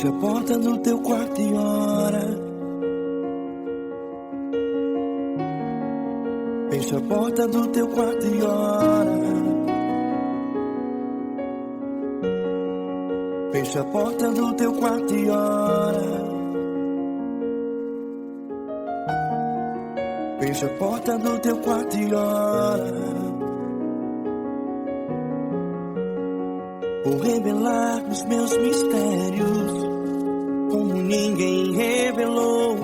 Fecha a porta do teu quarto e ora. Fecha a porta do teu quarto e ora. Fecha a porta do teu quarto e ora. Fecha a porta do teu quarto e ora. Vou revelar os meus mistérios como ninguém revelou.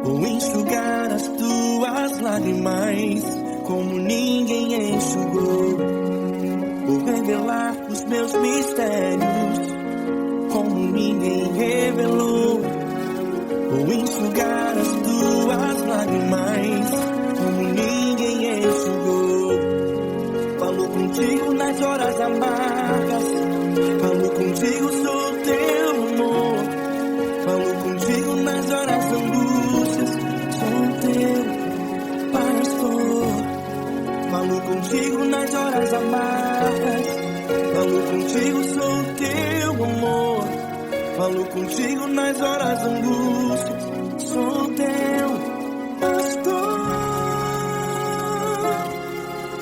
Vou enxugar as tuas lágrimas como ninguém enxugou. Vou revelar os meus mistérios como ninguém revelou. Vou enxugar as tuas lágrimas como ninguém enxugou. Falo contigo nas horas amargas, falo contigo, sou teu amor. Falo contigo nas horas angústias, sou teu pastor. Falo contigo nas horas amargas, falo contigo, sou teu amor. Falo contigo nas horas angústias, sou teu pastor.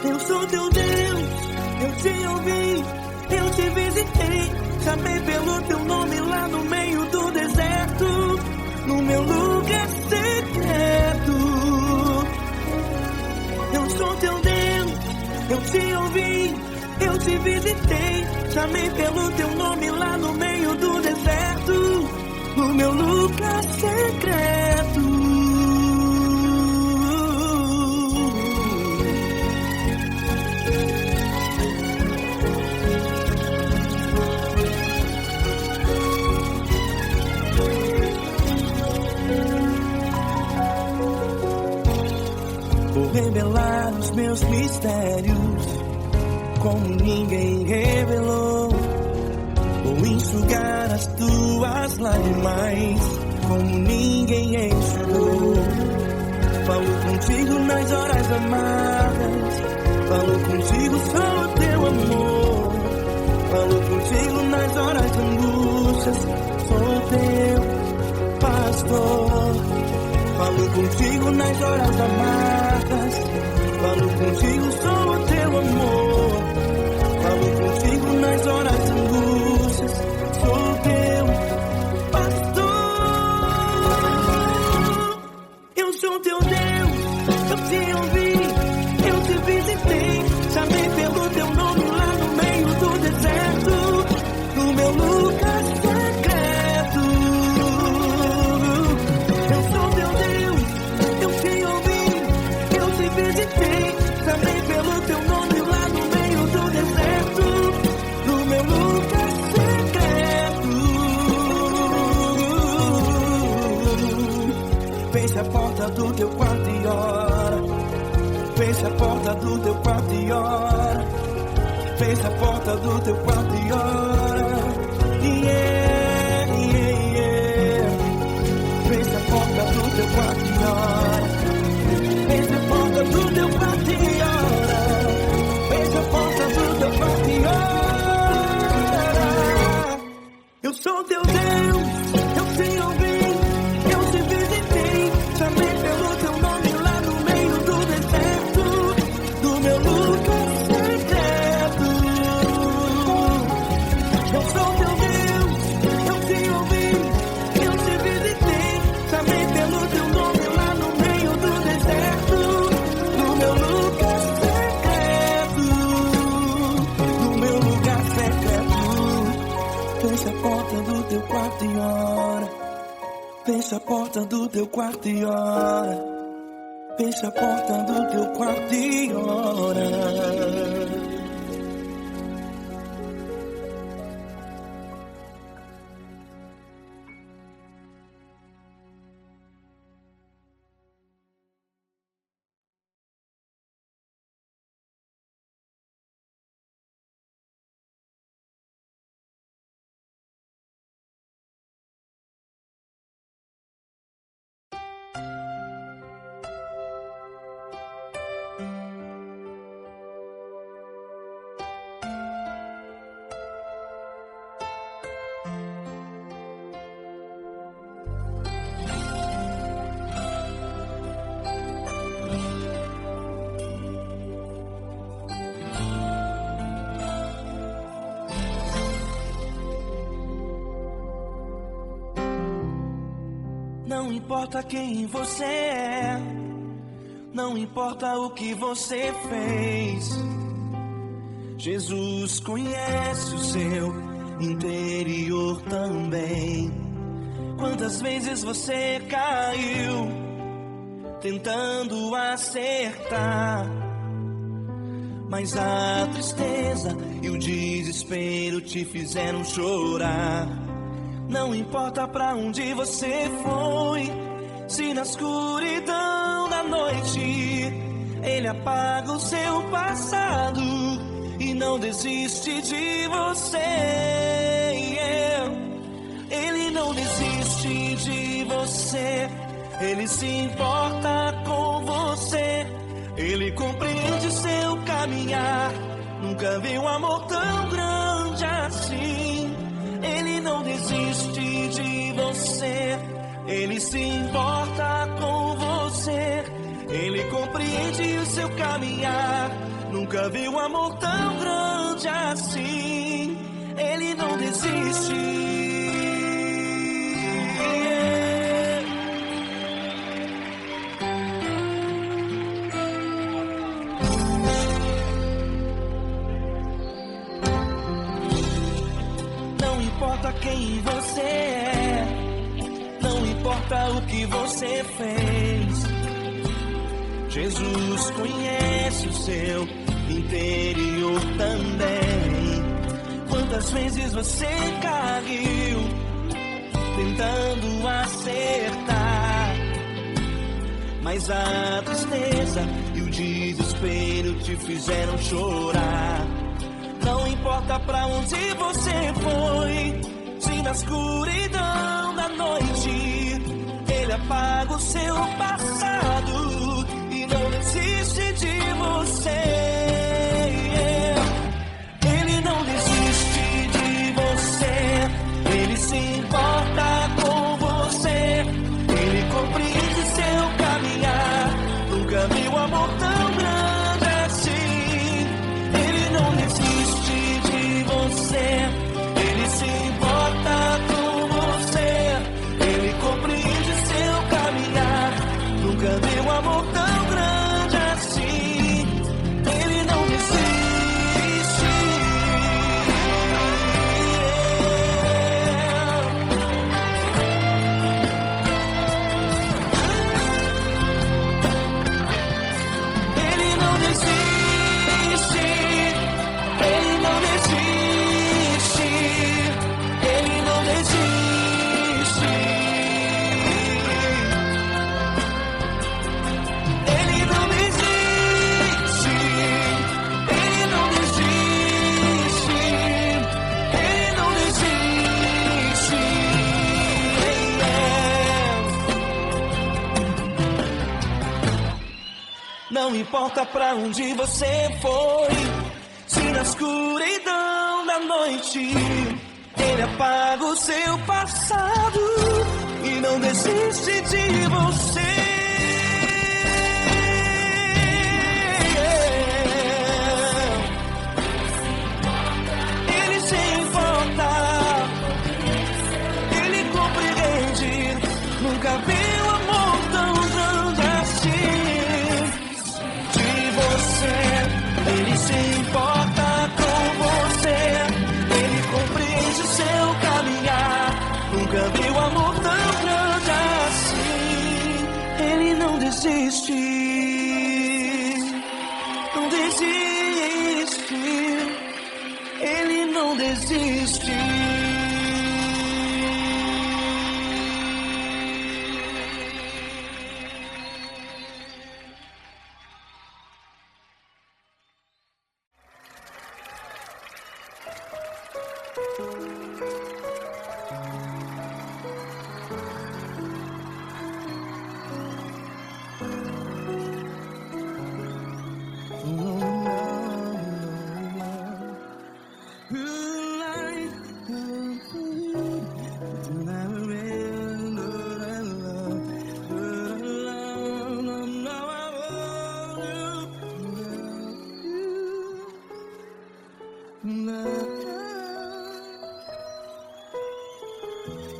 Eu sou teu Deus, eu te ouvi, eu te visitei. Chamei pelo teu nome lá no meio do deserto, no meu lugar secreto. Eu sou teu Deus, eu te ouvi, eu te visitei. Chamei pelo teu nome lá no meio do deserto, no meu lugar secreto. Vou revelar os meus mistérios como ninguém revelou. Vou enxugar as tuas lágrimas como ninguém enxugou. Falo contigo nas horas amargas, falo contigo, sou teu amor. Falo contigo nas horas angústias, sou teu pastor. Falo contigo nas horas amargas, falo contigo, sou teu amor. Falo contigo nas horas angústias, sou teu pastor. Eu sou teu Deus, eu te ouvi, eu te visitei. Chamei pelo teu nome lá no meio do deserto, no meu lugar secreto. Eu sou teu Deus, eu te ouvi, eu te visitei. Chamei pelo teu nome lá no meio do deserto, no meu lugar secreto. Fecha a porta do teu quarto e ora. Fecha a porta do teu quarto e ora. Fecha a porta do teu quarto e ora. Yeah, yeah, yeah. Fecha a porta do teu quarto e ora. Fecha a porta do teu quarto e ora. Fecha a porta do teu quarto e ora. Eu sou teu Deus, eu te ouvi, eu te visitei. Chamei pelo teu nome lá no meio do deserto, do meu lugar secreto. Eu sou teu Deus, eu te ouvi, eu te visitei. Chamei pelo teu nome lá no meio do deserto, no meu lugar secreto, no meu lugar secreto. Fecha a porta do teu quarto e ora. Fecha a porta do teu quarto e ora. Fecha a porta do teu quarto e ora. importa quem você é, não importa o que você fez, Jesus conhece o seu interior também. Quantas vezes você caiu tentando acertar, mas a tristeza e o desespero te fizeram chorar. Não importa pra onde você foi, se na escuridão da noite Ele apaga o seu passado e não desiste de você. Ele não desiste de você, Ele se importa com você, Ele compreende seu caminhar. Nunca vi um amor tão grande assim. Ele não desiste de você, Ele se importa com você, Ele compreende o seu caminhar. Nunca vi um amor tão grande assim. Ele não desiste. Não importa quem você é, não importa o que você fez, Jesus conhece o seu interior também. Quantas vezes você caiu tentando acertar, mas a tristeza e o desespero te fizeram chorar. Não importa pra onde você foi, se na escuridão da noite Ele apaga o seu passado e não desiste de você. Ele não desiste de você, Ele se importa com você, Ele compreende seu caminhar. Nunca vi um amor tão grande assim. Ele não desiste de você, Ele se importa com você, Ele compreende seu caminhar. Nunca vi um amor tão grande assim. Ele não desiste. Ele não desiste. Ele não desiste. Ele não desiste. Ele não desiste. Ele não desiste. Ele não desiste. Não importa pra onde você foi, se na escuridão da noite Ele apaga o seu passado e não desiste de você. Ele se importa, Ele compreende. Nunca vi um amor tão grande assim. De você, Ele se importa com você, Ele compreende seu caminhar. Nunca vi um amor tão grande assim. Ele não desiste, não desiste, Ele não desiste.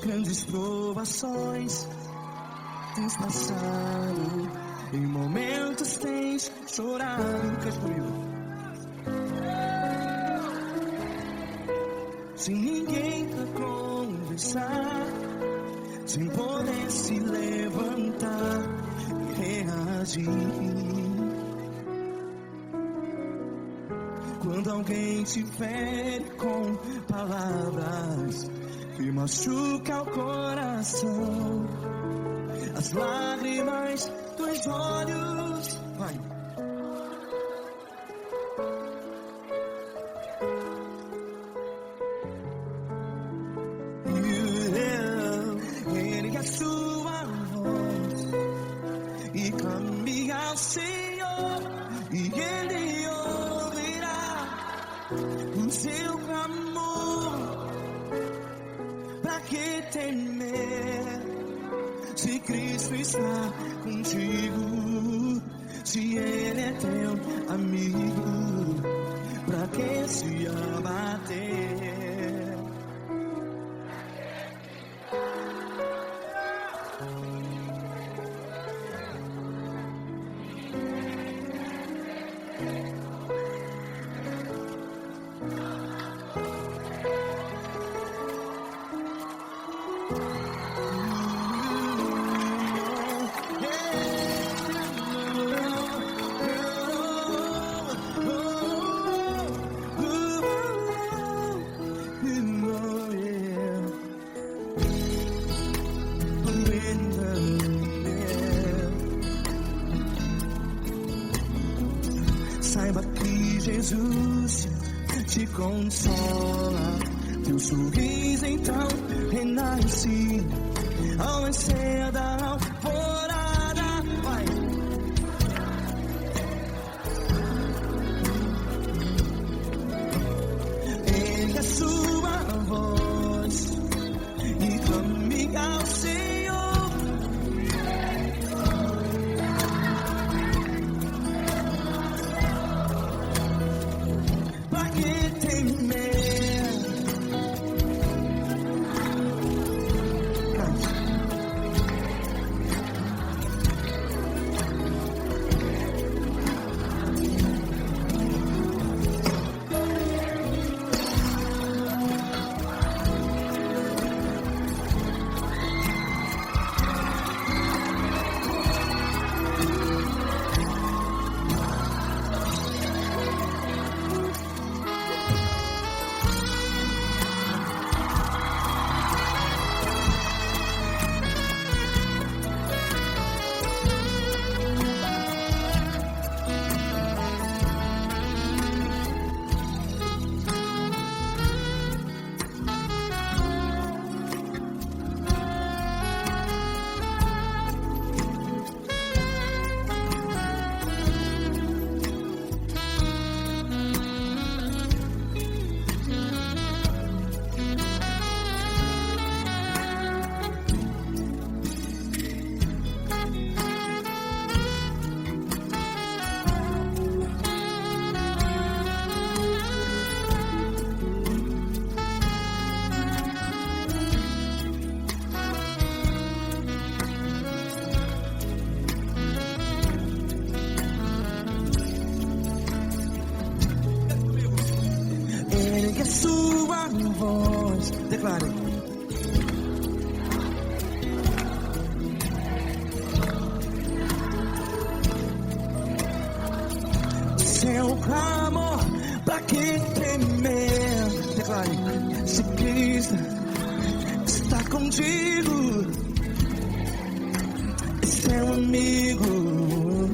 Grandes provações tens passado, em momentos tens chorado. Cante comigo. Sem ninguém pra conversar, sem poder se levantar e reagir. Quando alguém te fere com palavras que machuca o coração, as lágrimas dos olhos, vai. Ergue a sua voz e clame ao Senhor, e Ele ouvirá o seu clamor. Pra que temer, se Cristo está contigo? Se Ele é teu amigo, pra que se abater? Saiba que Jesus te consola, teu sorriso então renasce ao nascer da alvorada. Vai. Ergue a sua voz e clame ao Senhor. Ergue a sua voz, declare. Seu clamor, pra que temer? Declare. Se Cristo está contigo, seu amigo,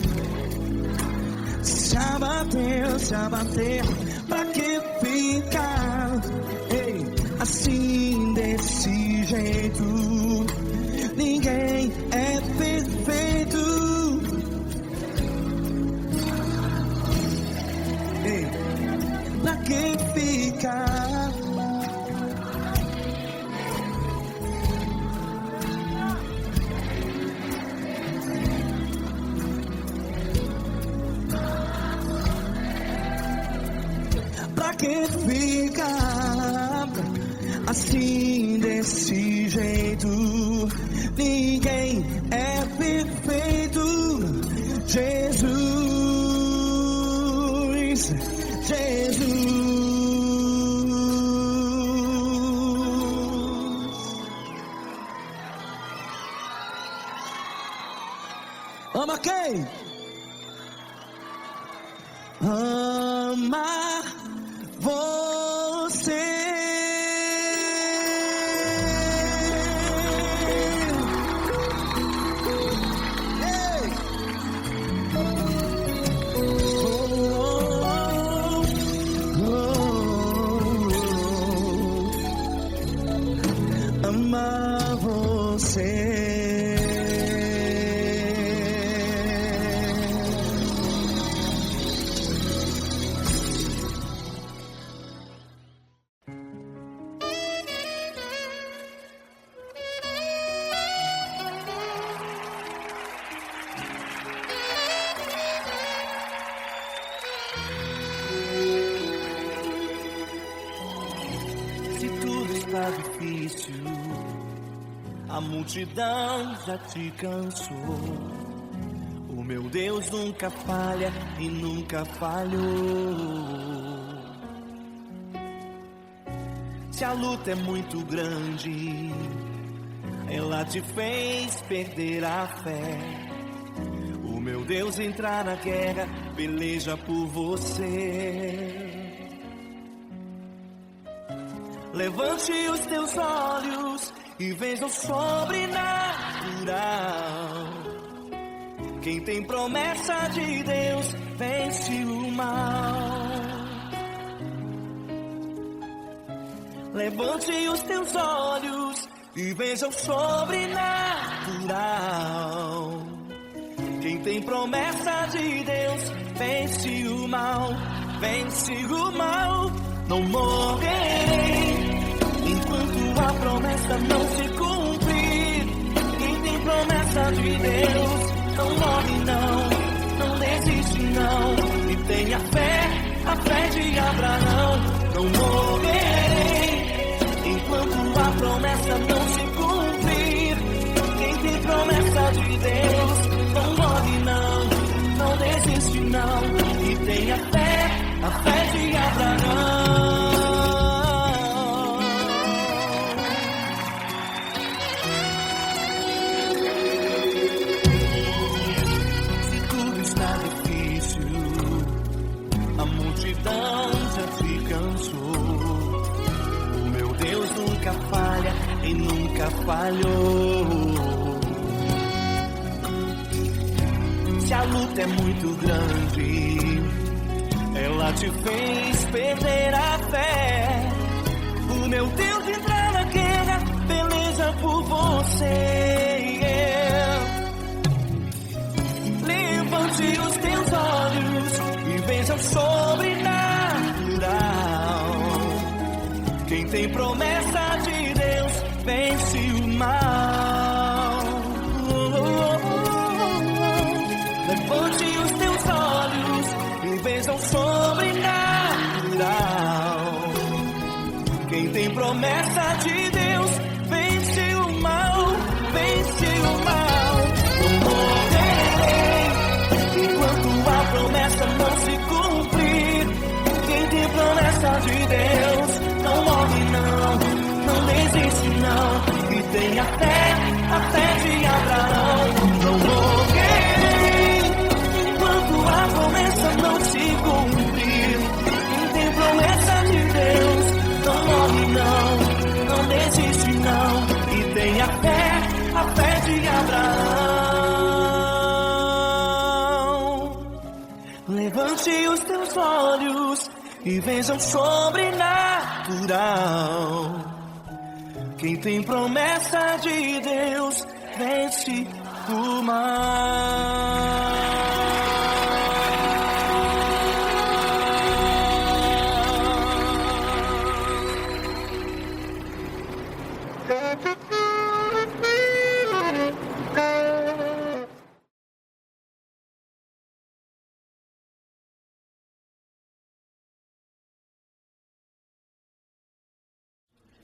se abater, pra que ficar, ei, assim desse jeito? Ninguém é perfeito, ei, pra que ficar? Pra que ficar assim desse jeito? Ninguém é perfeito. diz Jesus. Ama quem? Ama você. Ei! Ama você. Se tudo está difícil, a multidão já te cansou. O meu Deus nunca falha e nunca falhou. Se a luta é muito grande, ela te fez perder a fé. O meu Deus entra na guerra, peleja por você. Levante os teus olhos e veja o sobrenatural. Quem tem promessa de Deus vence o mal. Levante os teus olhos e veja o sobrenatural. Quem tem promessa de Deus vence o mal, vence o mal. Não morrerei enquanto a promessa não se cumprir. Quem tem promessa de Deus não morre não, não desiste não. E tenha fé, a fé de Abraão. Não morrerei enquanto a promessa não se cumprir. Quem tem promessa de Deus não morre não, não desiste não. E tenha fé, a fé de Abraão. Se tudo está difícil, a multidão já te cansou. O meu Deus nunca falha e nunca falhou. Se a luta é muito grande, ela te fez perder a fé. O meu Deus entra na guerra, peleja por você. Levante os teus olhos e veja o sobrenatural. Quem tem promessa de Deus vence o mal. Levante os teus olhos e veja o sobrenatural. Quem tem promessa de Deus vence o mal, vence o mal. Não morrerei enquanto a promessa não se cumprir. Quem tem promessa de Deus não morre não, não desiste não. E tenha fé, a fé de Abraão. Não morrerei enquanto a promessa não se cumprir. Quem tem promessa de Deus não morre não, não desiste não. E tenha fé, a fé de Abraão. Levante os teus olhos e veja o sobrenatural. Quem tem promessa de Deus vence o mal.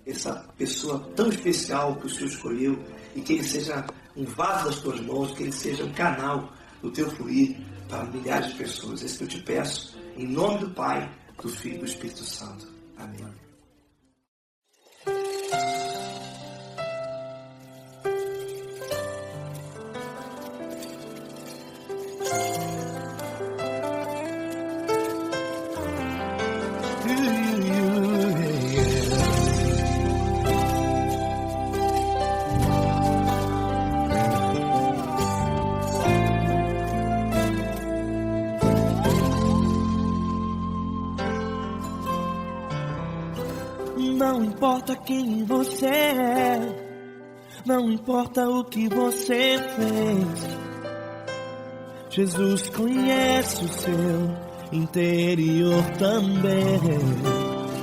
Essa pessoa tão especial que o Senhor escolheu, e que ele seja um vaso das tuas mãos, que ele seja um canal do teu fluir para milhares de pessoas. É isso que eu te peço, Em nome do Pai, do Filho e do Espírito Santo. Amém. Não importa quem você é, não importa o que você fez, Jesus conhece o seu interior também.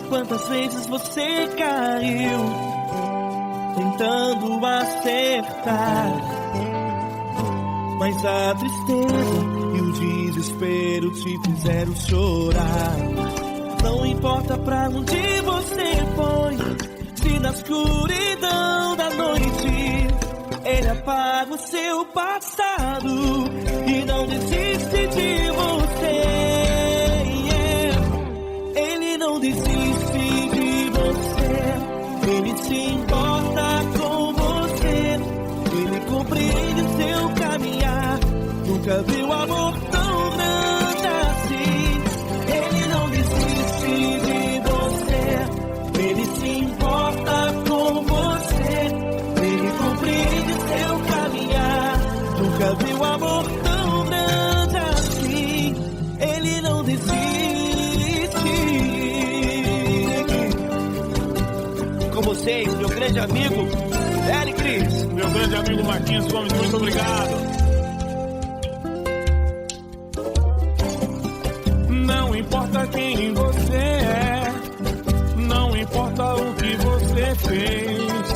Quantas vezes você caiu tentando acertar, mas a tristeza e o desespero te fizeram chorar. Não importa pra onde você foi, se na escuridão da noite Ele apaga o seu passado e não desiste de você. Ele não desiste de você, Ele se importa com você, Ele compreende seu caminhar. Nunca viu amor tão grande assim. Ele não desiste de você, Ele se importa com você, Ele compreende seu caminhar. Nunca viu amor tão grande assim. Ele não desiste. Com vocês, meu grande amigo Eli Cris. Meu grande amigo Marquinhos Gomes, muito obrigado. Não importa quem você é, não importa o que você fez,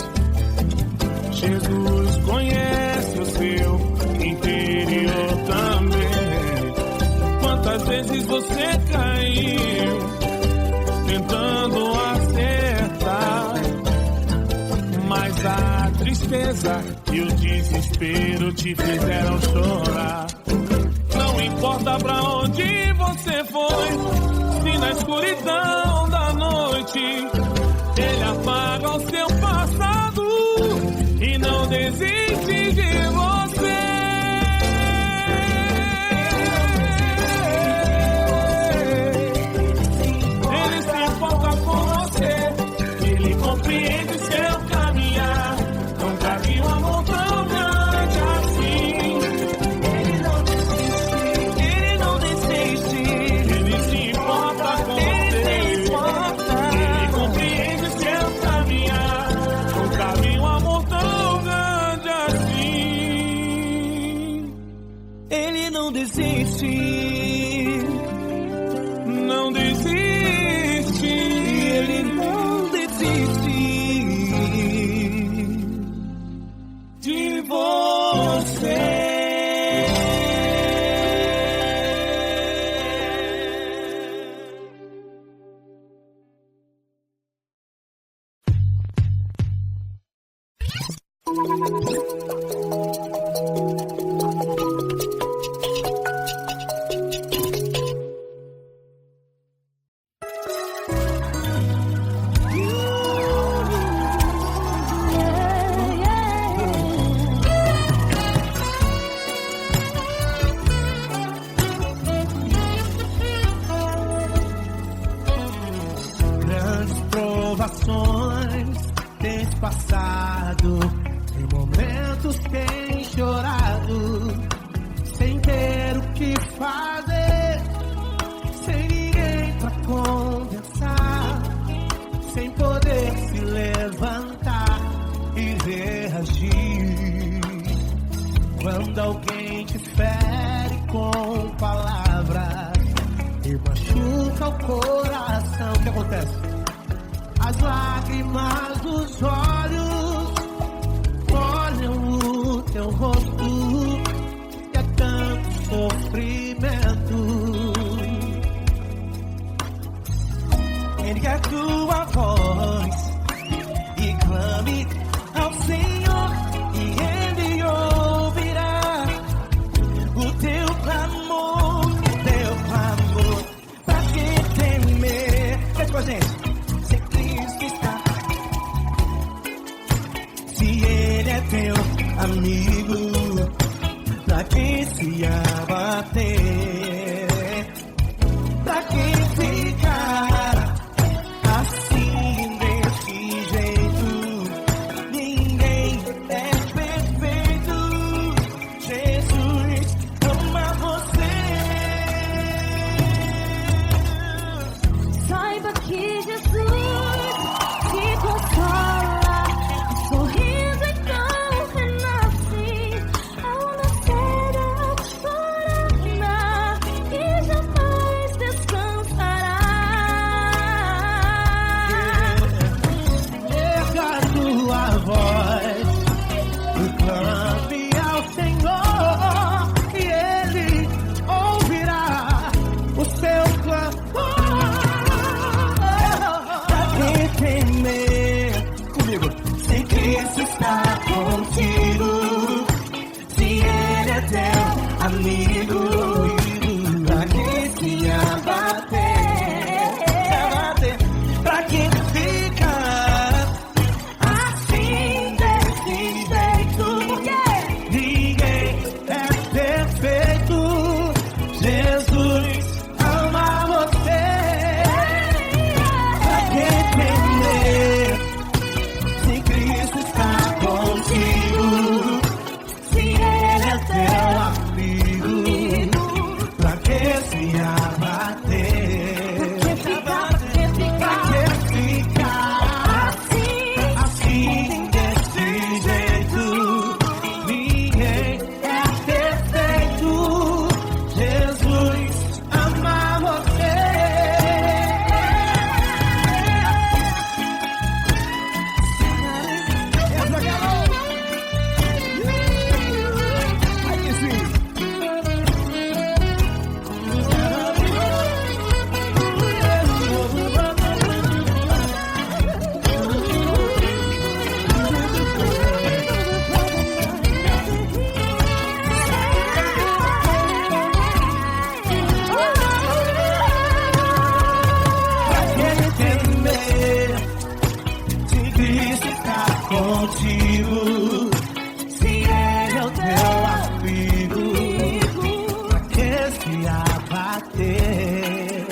Jesus conhece o seu interior também. Quantas vezes você caiu tentando acertar, mas a tristeza e o desespero te fizeram chorar. Não importa pra onde você foi, se na escuridão da noite Ele apaga o seu passado e não desiste de você. Ele se importa com você, Ele compreende seu caminhar. Nunca vi um amor tão grande assim. Ele se importa com você, Ele compreende seu caminhar. Nunca vi um amor tão grande assim. Ele não desiste, Não desiste, Ele não desiste de você. Grandes provações tens passado, em momentos tens chorado, sem ter o que fazer, sem ninguém pra conversar, sem poder se levantar e reagir. Quando alguém te fere com palavras e machuca o coração, o que acontece? As lágrimas dos olhos molham o teu rosto e é tanto sofrimento. Ergue a tua voz e clame ao Senhor e Ele ouvirá o teu clamor se abater. Pra quem ficar assim desse jeito, ninguém é perfeito. Jesus ama você. Saiba que Jesus te consola, o sorriso então renasce ao nascer ao chorar e jamais descansará. Erga a tua voz, clame ao Senhor e Ele ouvirá o seu clamor. Pra que temer? Comigo. Se Cristo está contigo, se Ele é teu amigo, pra que se abater? Pra que ficar assim desse jeito? Ninguém é perfeito. Jesus ama você. Pra que temer? Se Cristo está contigo, se Ele é teu amigo, pra que se abater? Pra que ficar assim desse jeito? Ninguém é perfeito. Jesus ama você. Se Cristo está contigo, se Ele é o teu amigo, pra que se abater?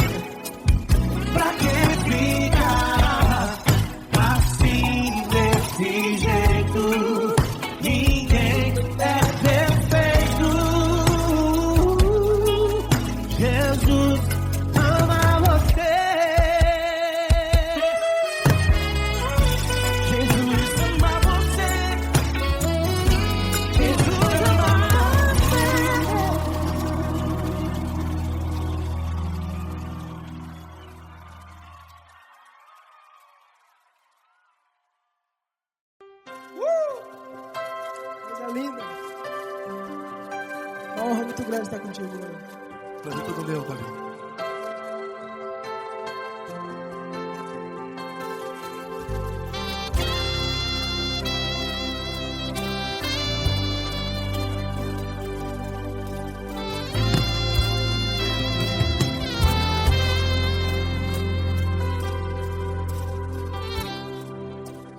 Pra que ficar assim desse jeito? Ninguém é perfeito. Jesus ama você. Jesus ama você. Jesus ama você. Coisa linda. Uma honra muito grande estar contigo, Lula. Prazer todo meu, Davi.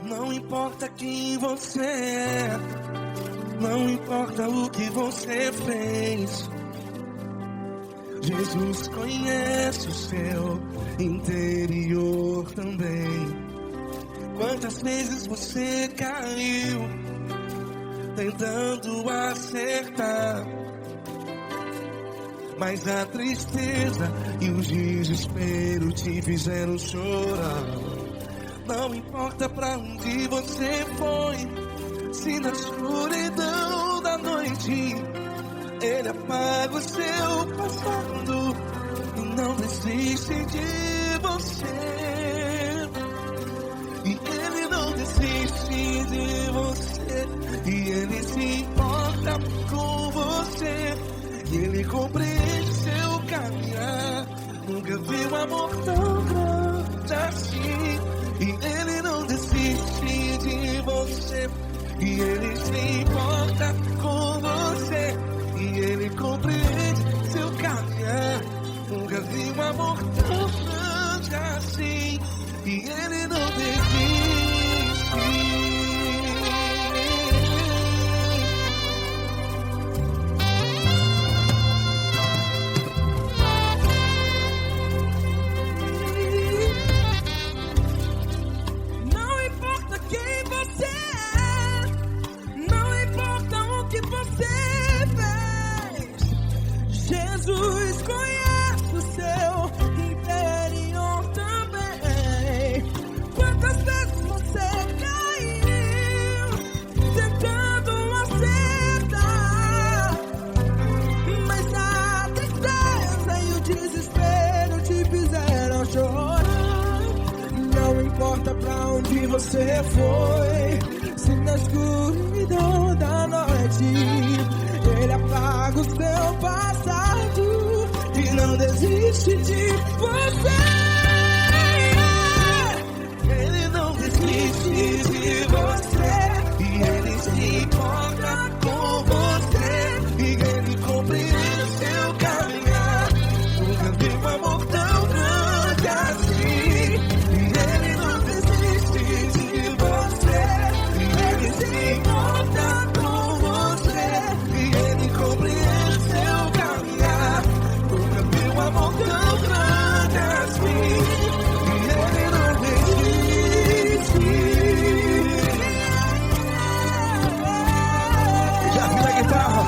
Não importa quem você é, não importa o que você fez. Jesus conhece o seu interior também. Quantas vezes você caiu tentando acertar, mas a tristeza e o desespero te fizeram chorar. Não importa pra onde você foi, se na escuridão da noite Ele apaga o seu passado e não desiste de você. E Ele não desiste de você, e Ele se importa com você, e Ele compreende seu caminhar. Nunca vi um amor tão grande assim. E Ele não desiste de você, e Ele se importa com você, e Ele compreende seu caminhar. Nunca vi um amor tão grande assim. E Ele não desiste. importa pra onde você foi, se na escuridão da noite Ele apaga o seu passado e não desiste de você. Ele não desiste de você, e Ele se importa com você, e Ele compreende seu caminhar. Nunca vi um amor tão grande assim. E Ele não desiste de você, e Ele se importa com você, e Ele compreende seu caminhar. Nunca vi um amor tão grande assim. E Ele não desiste. Já vi a guitarra.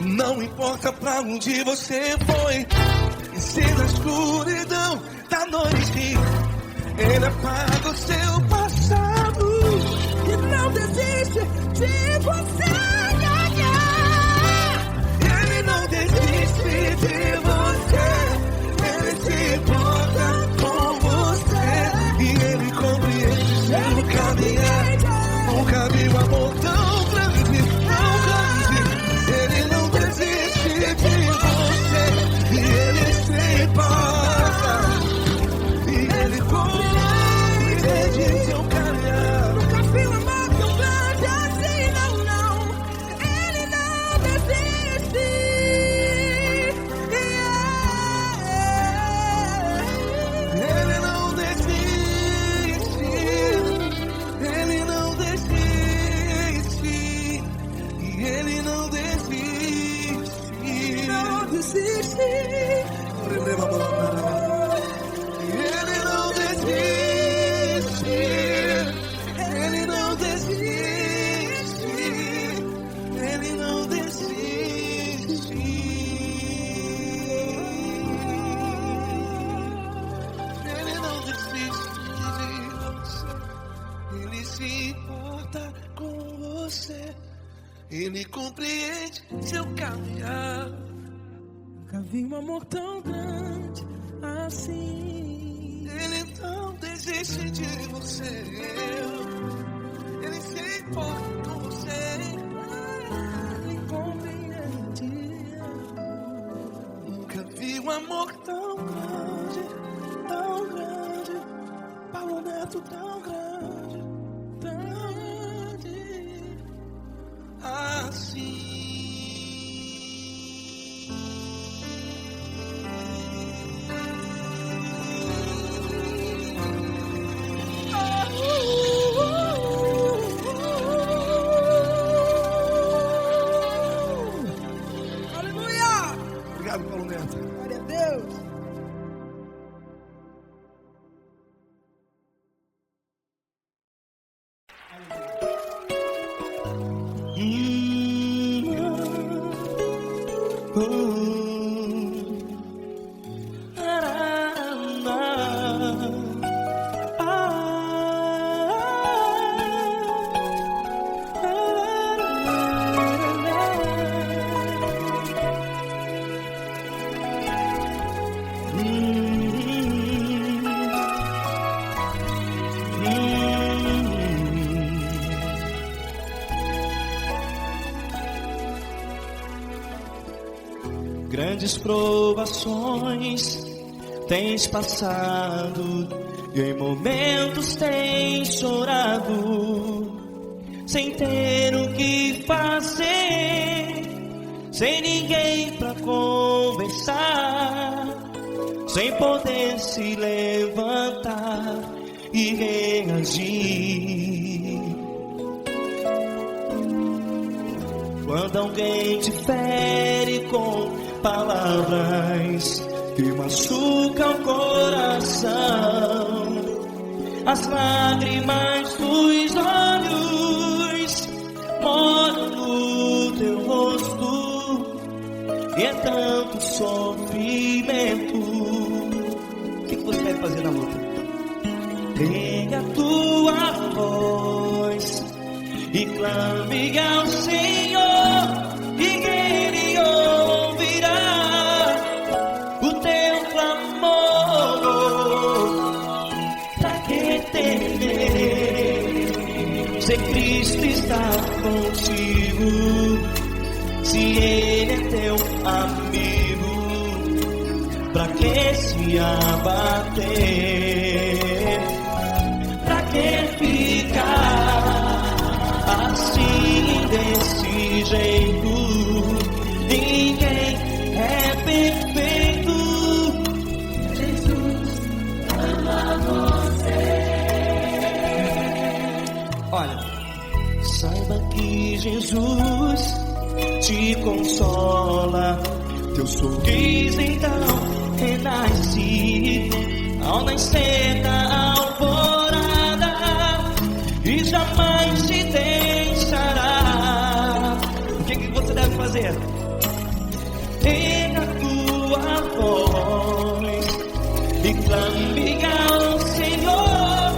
Não importa pra onde você foi, e se na escuridão da noite Ele apaga o seu passado E não desiste de você. Ele não desiste de você, Ele se importa com você, e Ele compreende seu caminhar. Nunca vi um amor tão grande, tão grande. Ele não desiste de você, e Ele se importa, e Ele compreende seu caminhar. Nunca vi um amor tão grande assim, não, não. Ele não desiste. Ele não desiste, Ele não desiste, e Ele não desiste. Não desiste. Ele não desiste, Ele não desiste, Ele não desiste. Ele não desiste de você, Ele se importa com você, Ele compreende seu caminhar. Nunca vi um amor tão grande assim. Ele não desiste de você, Ele se importa com você, Ele compreende. nunca vi um amor tão grande, Paulo Neto tão grande, assim. Aleluia! Obrigado, Paulo Neto. Glória a Deus. Grandes provações tens passado, e em momentos tens chorado, sem ter o que fazer, sem ninguém pra conversar. sem poder se levantar e reagir. Quando alguém te fere com palavras que machucam o coração, as lágrimas dos olhos moram no teu rosto, e é tanto sofrimento. O que você deve fazer na luta? Pega a tua voz e clame ao Senhor, e Ele ouvirá o teu clamor. Pra que temer, se Cristo está contigo, se Ele é teu amigo? Pra que se abater? Pra que ficar assim desse jeito? Ninguém é perfeito. Jesus ama você. Olha, saiba que Jesus te consola. Teu sorriso então renasce ao nascer da alvorada, e jamais te deixará. O que você deve fazer? Pega a tua voz e clame ao Senhor,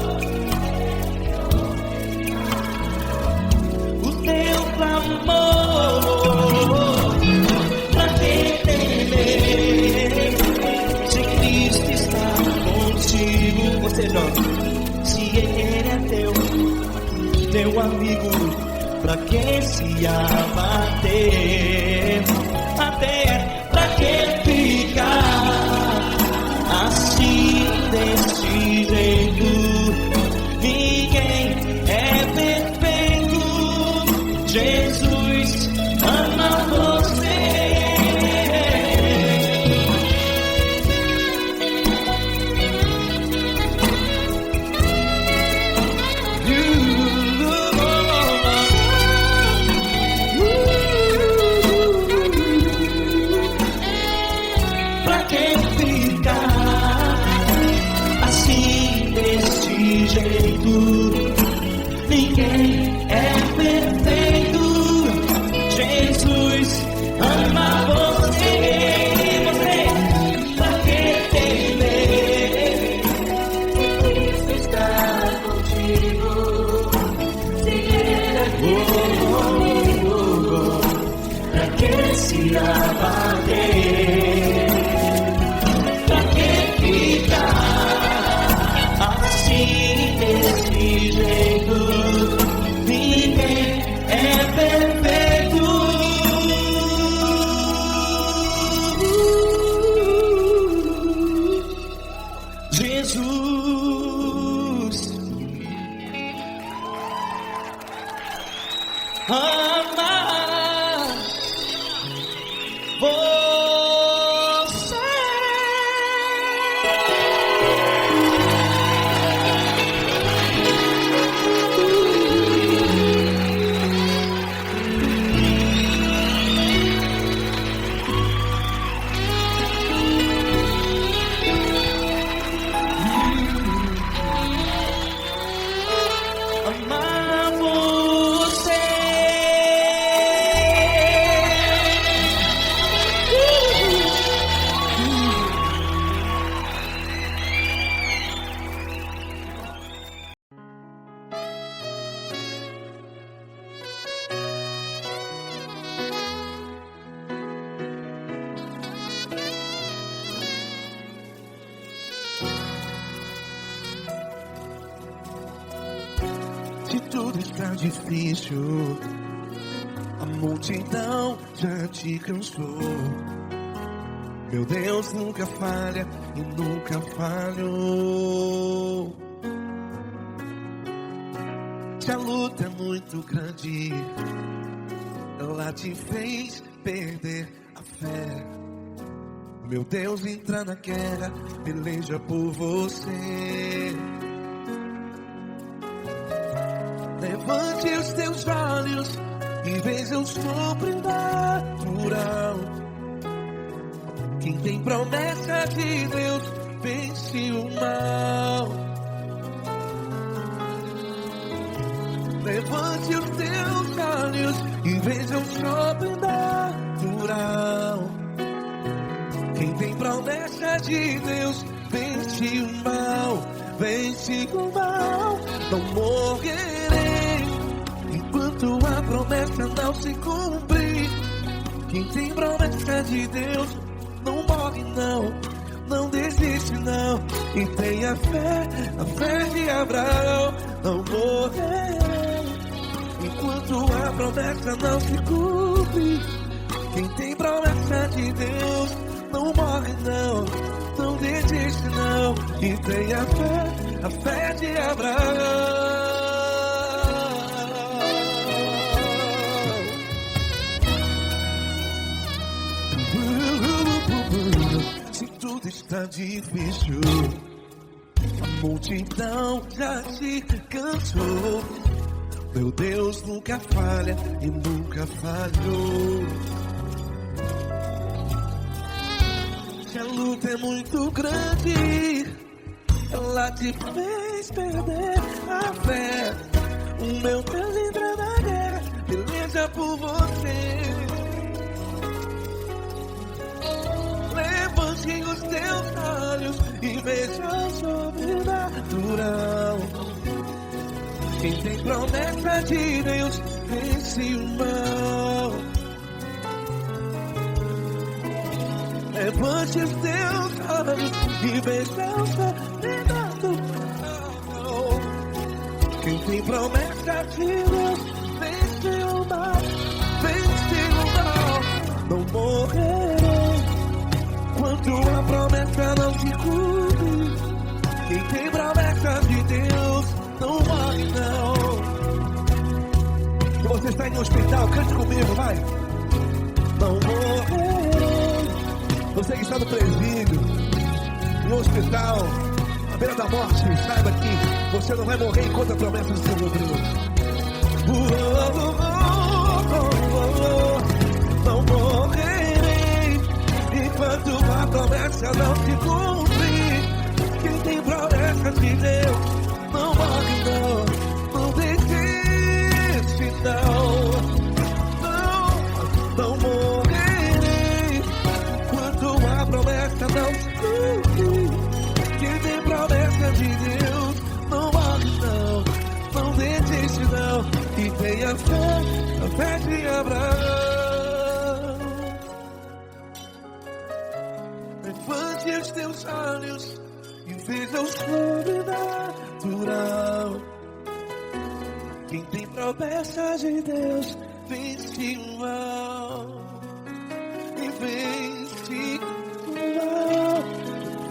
o teu clamor. Pra que temer, se Cristo está contigo? Você joga. Se Ele é teu amigo, pra que se abater? Até pra que ficar assim desse jeito? Ninguém é perfeito. Jesus ama você. Ninguém é perfeito. Jesus ama você. Pra que temer? Cristo está contigo. Se Ele é teu amigo, pra que se abater? Pra que ficar assim desse jeito? Ninguém é perfeito. Jesus ama você. Amar você. Se tudo está difícil, a multidão já te cansou. Meu Deus nunca falha e nunca falhou. Se a luta é muito grande, ela te fez perder a fé. Meu Deus entra na guerra, peleja por você. Levante os teus olhos e veja o sobrenatural. Quem tem promessa de Deus vence o mal. Levante os teus olhos e veja o sobrenatural. Quem tem promessa de Deus vence o mal, vence o mal. Não morrerei enquanto a promessa não se cumprir. Quem tem promessa de Deus não morre não, não desiste não. E tenha a fé de Abraão. Não morrerei enquanto a promessa não se cumpre. Quem tem promessa de Deus não morre não, não desiste não. E tenha a fé de Abraão. Se tudo está difícil, a multidão já se cansou. Meu Deus nunca falha e nunca falhou. Se a luta é muito grande, ela te fez perder a fé. O meu Deus entra na guerra, peleja por você. Levante os teus olhos e veja o sobrenatural. Quem tem promessa de Deus vence o mal. Levante os teus olhos e veja o sobrenatural. Quem tem promessa de Deus vence o mal, vence o mal. Não morrerei enquanto a promessa não se cumpre. Quem tem promessa de Deus não morre não. Se você está em um hospital, cante comigo, vai. Não morrerei. Você que está no presídio, no hospital, à beira da morte, saiba que você não vai morrer enquanto a promessa não se cumprir. Não morrerei enquanto a promessa não se cumprir. Quem tem promessa de Deus não morre não, não desiste não. Não morrerei enquanto a promessa não se cumprir. Quem tem promessa de Deus não morre não, não desiste não. E tenha a fé de Abraão. Levante os teus olhos e veja o sobrenatural. Quem tem promessa de Deus vence o mal, e vence o mal.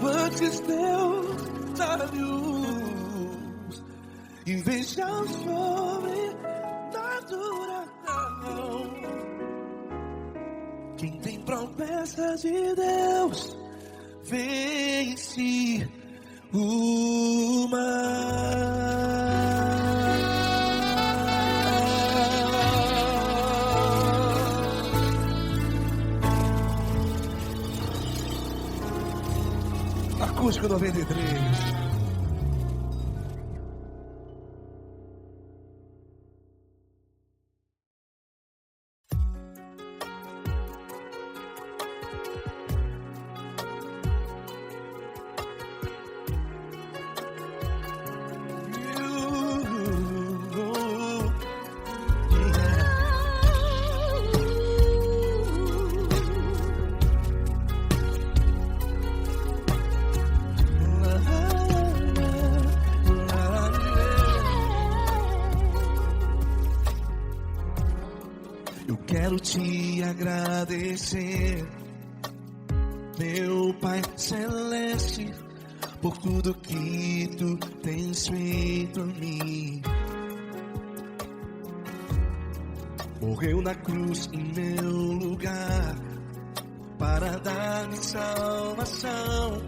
Levante os teus olhos e veja o sobrenatural. Quem tem promessa de Deus vence o mal. Acústico 93. Quero te agradecer, meu Pai Celeste, por tudo que tu tens feito a mim. Morreu na cruz em meu lugar, para dar-me salvação.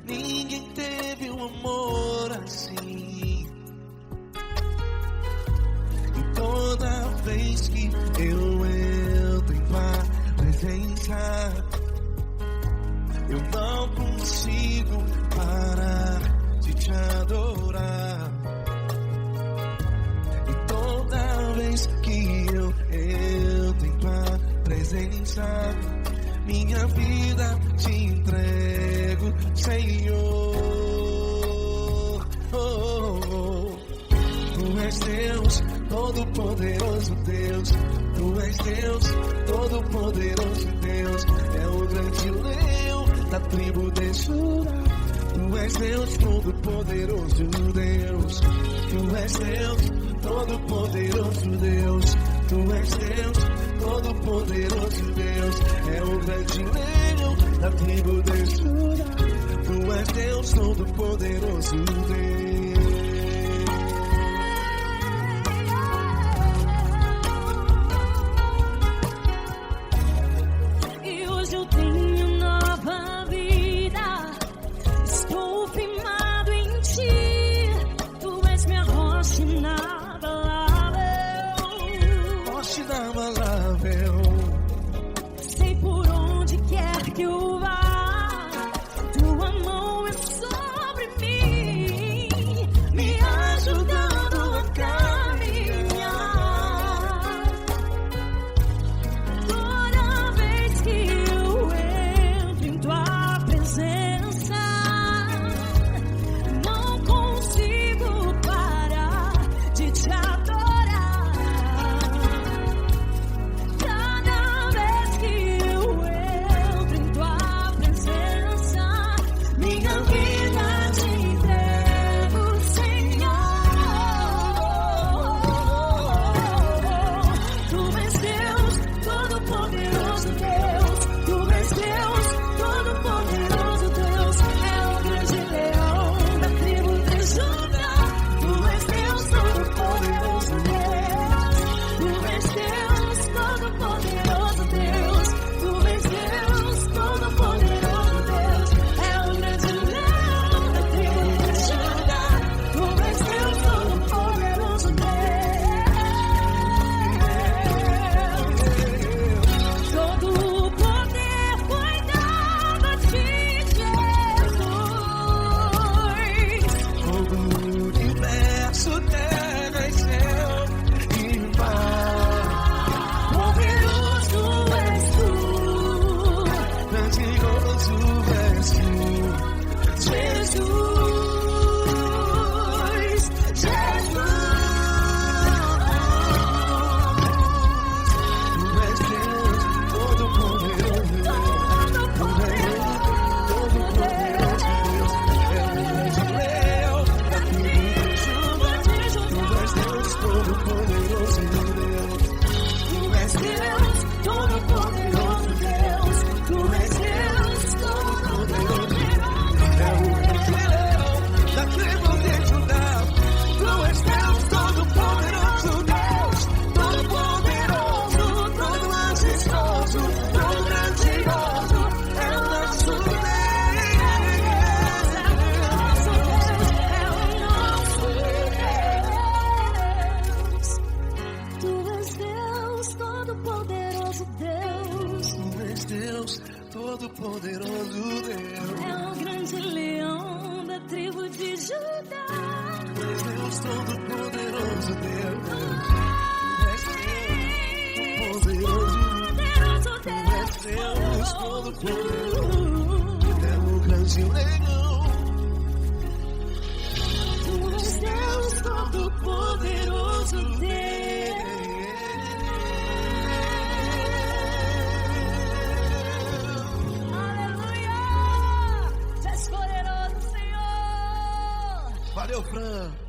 Ninguém teve um amor assim. E toda vez que eu entro em tua presença, eu não consigo parar de te adorar. E toda vez que eu entro em tua presença, minha vida te entrego, Senhor. Tu és Deus, todo-poderoso Deus. Tu és Deus, todo-poderoso Deus. É o grande leão da tribo de Judá. Tu és Deus, todo-poderoso Deus. Tu és Deus, todo-poderoso Deus. Tu és Deus, todo-poderoso Deus. É o grande leão da tribo de Judá. Tu és Deus, todo-poderoso Deus. Sei por onde quer que eu vá, tua mão é sobre mim, me ajudando a caminhar. Toda vez que eu entro em tua presença, não consigo parar de te adorar. Todo-poderoso Deus. É o grande leão da tribo de Judá. Tu és Deus, todo-poderoso Deus. Tu és Deus, todo-poderoso. É o grande leão. Tu és Deus, todo-poderoso Deus. Valeu, Fran.